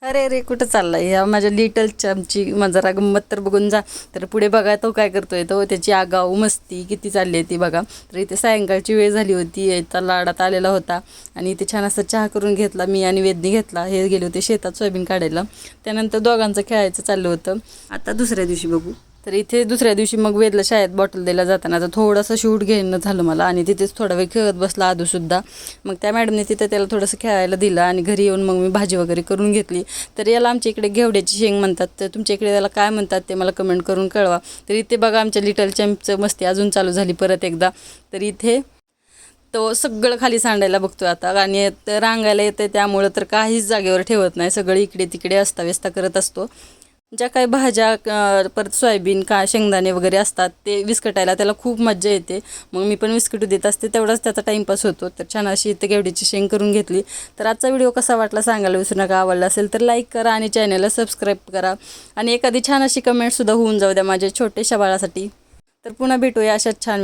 अरे रे कुठं चाललाय ह्या माझ्या लिटल चमची जरा गंमत तर बघून जा. तर पुढे बघा तो काय करतोय, तो त्याची आगाऊ मस्ती किती चालली आहे ती बघा. तर इथे सायंकाळची वेळ झाली होती, याचा लाडात आलेला होता आणि इथे छान असा चहा करून घेतला मी आणि वेदनी घेतला. हे गेले होते शेतात सोयाबीन काढायला. त्यानंतर दोघांचं खेळायचं चाललं होतं. आता दुसऱ्या दिवशी बघू. तर इथे दुसऱ्या दिवशी मग वेदला शाळेत बॉटल द्यायला जाताना तर थोडंसं शूट घेणं झालं मला आणि तिथेच थोडा वेळ खेळत बसला आधूसुद्धा. मग त्या मॅडमने तिथं त्याला थोडंसं खेळायला दिलं आणि घरी येऊन मग मी भाजी वगैरे करून घेतली. तर याला आमच्या इकडे घेवड्याची शेंग म्हणतात, तर तुमच्या इकडे त्याला काय म्हणतात ते मला कमेंट करून कळवा. तर इथे बघा आमच्या लिटल चॅम्पचं मस्ती अजून चालू झाली परत एकदा. तर इथे तो सगळं खाली सांडायला बघतो आता आणि रांगायला येते, त्यामुळं तर काहीच जागेवर ठेवत नाही, सगळं इकडे तिकडे अस्ताव्यस्त करत असतो. ज्या काही भाज्या परत सोयाबीन शेंगदाणे वगैरे असतात ते विस्कटायला त्याला खूप मज्जा येते. मग मी पण विस्कटू देत असते, तेवढाच त्याचा टाईमपास होतो. तर छान अशी इथे घेवडीची शेंग करून घेतली. तर आजचा व्हिडिओ कसा वाटला सांगायला विसरू नका. आवडला असेल तर लाईक करा आणि चॅनलला सबस्क्राईब करा आणि एखादी छान अशी कमेंटसुद्धा होऊन जाऊ द्या माझ्या छोट्याशा बाळासाठी. तर पुन्हा भेटूया अशाच छान